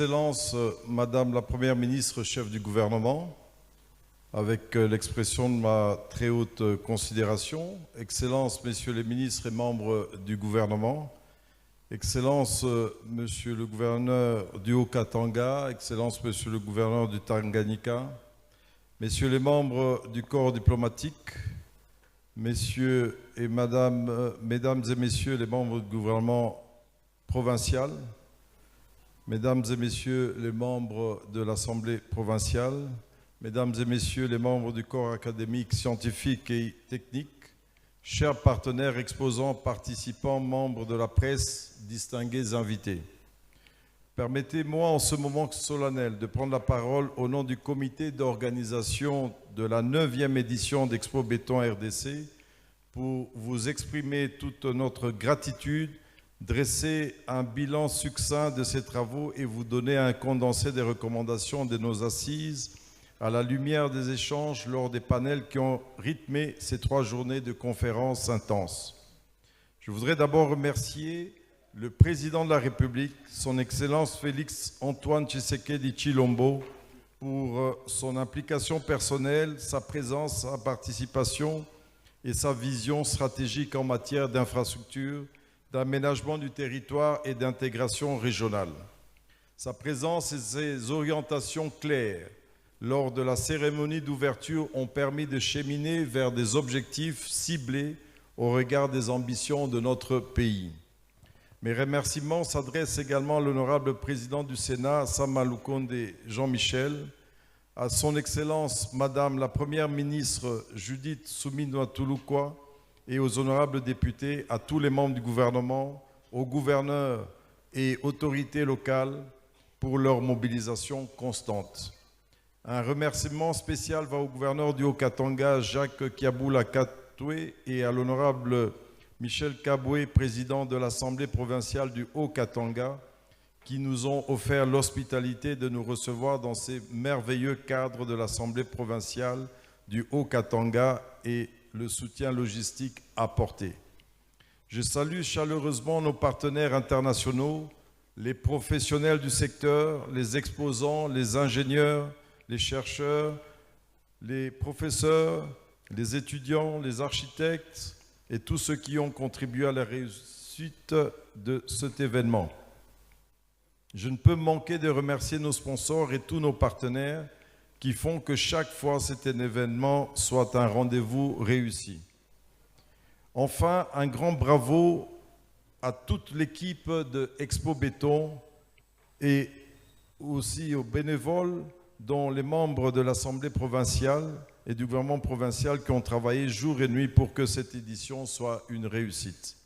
Excellence, Madame la Première ministre, chef du gouvernement, avec l'expression de ma très haute considération, Excellence, Messieurs les ministres et membres du gouvernement, Excellence, Monsieur le gouverneur du Haut-Katanga, Excellence, Monsieur le gouverneur du Tanganyika, Messieurs les membres du corps diplomatique, Messieurs et Mesdames et Messieurs les membres du gouvernement provincial, Mesdames et Messieurs les membres de l'Assemblée provinciale, Mesdames et Messieurs les membres du corps académique, scientifique et technique, chers partenaires, exposants, participants, membres de la presse, distingués invités. Permettez-moi en ce moment solennel de prendre la parole au nom du comité d'organisation de la 9e édition d'Expo Béton RDC pour vous exprimer toute notre gratitude, dresser un bilan succinct de ces travaux et vous donner un condensé des recommandations de nos assises à la lumière des échanges lors des panels qui ont rythmé ces 3 journées de conférences intenses. Je voudrais d'abord remercier le président de la République, son Excellence Félix Antoine Tshisekedi Tshilombo, pour son implication personnelle, sa présence, sa participation et sa vision stratégique en matière d'infrastructure, d'aménagement du territoire et d'intégration régionale. Sa présence et ses orientations claires lors de la cérémonie d'ouverture ont permis de cheminer vers des objectifs ciblés au regard des ambitions de notre pays. Mes remerciements s'adressent également à l'honorable président du Sénat, Sama Lukonde Jean-Michel, à son Excellence Madame la Première ministre Judith Suminwa Tuluka et aux honorables députés, à tous les membres du gouvernement, aux gouverneurs et autorités locales pour leur mobilisation constante. Un remerciement spécial va au gouverneur du Haut-Katanga, Jacques Kiaboula Katoué, et à l'honorable Michel Kaboué, président de l'Assemblée provinciale du Haut-Katanga, qui nous ont offert l'hospitalité de nous recevoir dans ces merveilleux cadres de l'Assemblée provinciale du Haut-Katanga et le soutien logistique apporté. Je salue chaleureusement nos partenaires internationaux, les professionnels du secteur, les exposants, les ingénieurs, les chercheurs, les professeurs, les étudiants, les architectes et tous ceux qui ont contribué à la réussite de cet événement. Je ne peux manquer de remercier nos sponsors et tous nos partenaires qui font que chaque fois cet événement soit un rendez-vous réussi. Enfin, un grand bravo à toute l'équipe de Expo Béton et aussi aux bénévoles, dont les membres de l'Assemblée provinciale et du gouvernement provincial qui ont travaillé jour et nuit pour que cette édition soit une réussite.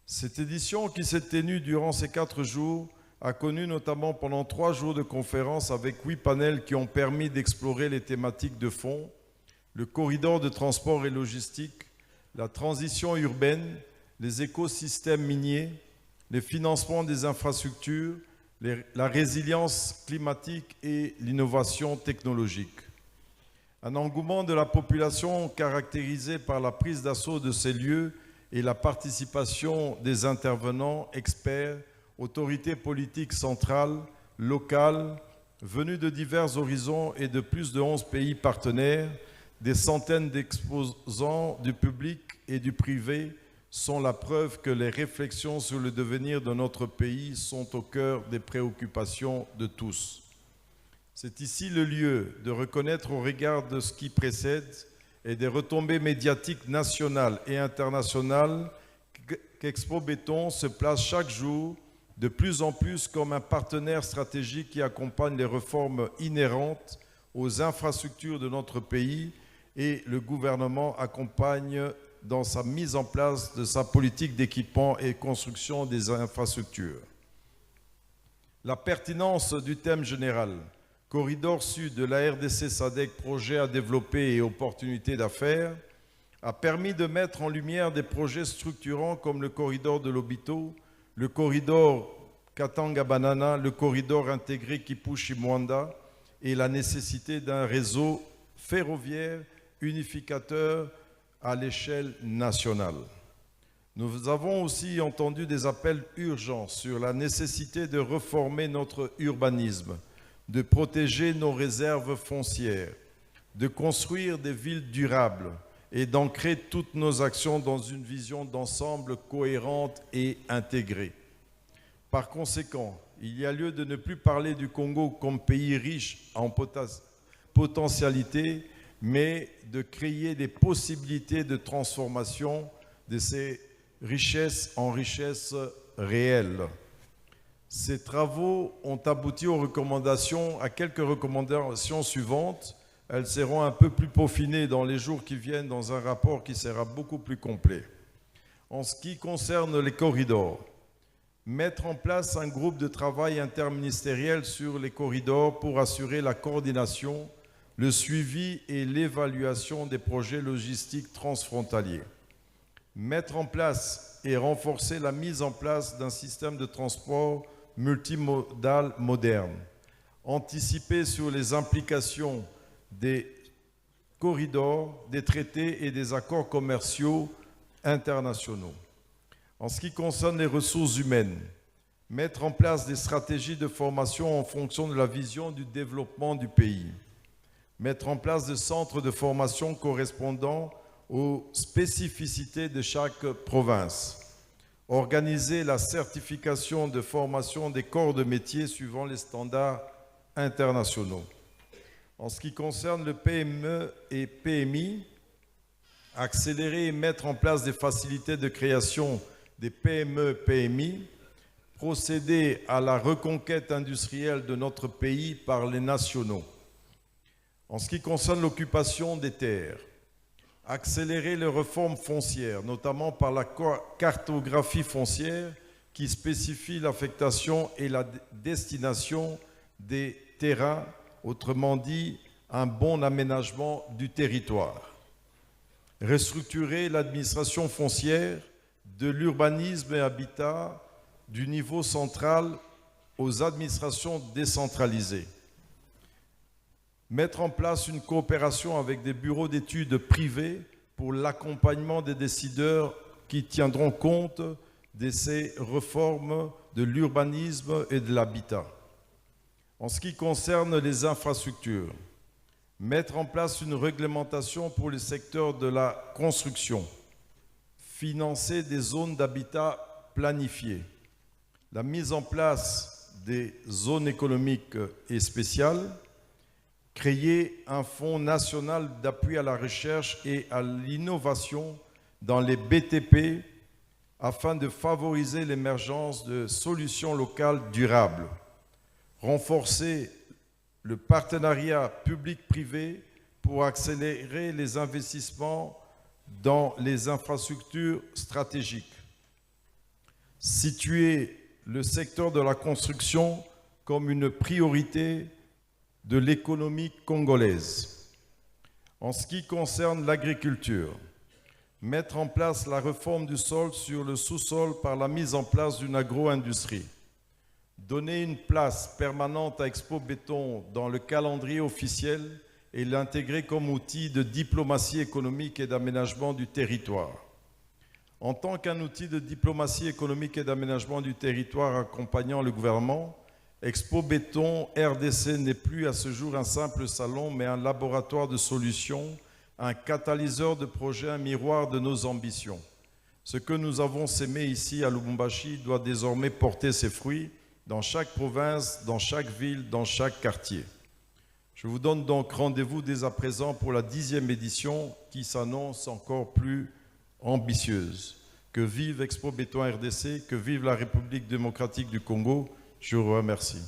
Cette édition qui s'est tenue durant ces 4 jours a connu notamment pendant 3 jours de conférences avec 8 panels qui ont permis d'explorer les thématiques de fond, le corridor de transport et logistique, la transition urbaine, les écosystèmes miniers, les financements des infrastructures, la résilience climatique et l'innovation technologique. Un engouement de la population caractérisé par la prise d'assaut de ces lieux et la participation des intervenants, experts, autorités politiques centrales, locales, venus de divers horizons et de plus de 11 pays partenaires, des centaines d'exposants du public et du privé sont la preuve que les réflexions sur le devenir de notre pays sont au cœur des préoccupations de tous. C'est ici le lieu de reconnaître au regard de ce qui précède et des retombées médiatiques nationales et internationales qu'Expo Béton se place chaque jour de plus en plus comme un partenaire stratégique qui accompagne les réformes inhérentes aux infrastructures de notre pays et le gouvernement accompagne dans sa mise en place de sa politique d'équipement et construction des infrastructures. La pertinence du thème général, Corridor Sud de la RDC SADC, projet à développer et opportunités d'affaires, a permis de mettre en lumière des projets structurants comme le corridor de Lobito, le corridor Katanga-Banana, le corridor intégré Kipushi-Mwanda et la nécessité d'un réseau ferroviaire unificateur à l'échelle nationale. Nous avons aussi entendu des appels urgents sur la nécessité de reformer notre urbanisme, de protéger nos réserves foncières, de construire des villes durables et d'ancrer toutes nos actions dans une vision d'ensemble cohérente et intégrée. Par conséquent, il y a lieu de ne plus parler du Congo comme pays riche en potentialités, mais de créer des possibilités de transformation de ces richesses en richesses réelles. Ces travaux ont abouti à quelques recommandations suivantes. Elles seront un peu plus peaufinées dans les jours qui viennent dans un rapport qui sera beaucoup plus complet. En ce qui concerne les corridors, mettre en place un groupe de travail interministériel sur les corridors pour assurer la coordination, le suivi et l'évaluation des projets logistiques transfrontaliers. Mettre en place et renforcer la mise en place d'un système de transport multimodal moderne. Anticiper sur les implications des corridors, des traités et des accords commerciaux internationaux. En ce qui concerne les ressources humaines, mettre en place des stratégies de formation en fonction de la vision du développement du pays. Mettre en place des centres de formation correspondant aux spécificités de chaque province. Organiser la certification de formation des corps de métier suivant les standards internationaux. En ce qui concerne le PME et PMI, accélérer et mettre en place des facilités de création des PME-PMI, procéder à la reconquête industrielle de notre pays par les nationaux. En ce qui concerne l'occupation des terres, accélérer les réformes foncières, notamment par la cartographie foncière qui spécifie l'affectation et la destination des terrains, autrement dit, un bon aménagement du territoire. Restructurer l'administration foncière, de l'urbanisme et habitat, du niveau central aux administrations décentralisées. Mettre en place une coopération avec des bureaux d'études privés pour l'accompagnement des décideurs qui tiendront compte de ces réformes de l'urbanisme et de l'habitat. En ce qui concerne les infrastructures, mettre en place une réglementation pour le secteur de la construction, financer des zones d'habitat planifiées, la mise en place des zones économiques et spéciales, créer un fonds national d'appui à la recherche et à l'innovation dans les BTP afin de favoriser l'émergence de solutions locales durables, renforcer le partenariat public-privé pour accélérer les investissements dans les infrastructures stratégiques, situer le secteur de la construction comme une priorité de l'économie congolaise. En ce qui concerne l'agriculture, mettre en place la réforme du sol sur le sous-sol par la mise en place d'une agro-industrie, donner une place permanente à Expo Béton dans le calendrier officiel et l'intégrer comme outil de diplomatie économique et d'aménagement du territoire. En tant qu'un outil de diplomatie économique et d'aménagement du territoire accompagnant le gouvernement, Expo Béton RDC n'est plus à ce jour un simple salon, mais un laboratoire de solutions, un catalyseur de projets, un miroir de nos ambitions. Ce que nous avons sémé ici à Lubumbashi doit désormais porter ses fruits dans chaque province, dans chaque ville, dans chaque quartier. Je vous donne donc rendez-vous dès à présent pour la 10e édition qui s'annonce encore plus ambitieuse. Que vive Expo Béton RDC, que vive la République démocratique du Congo. Je vous remercie.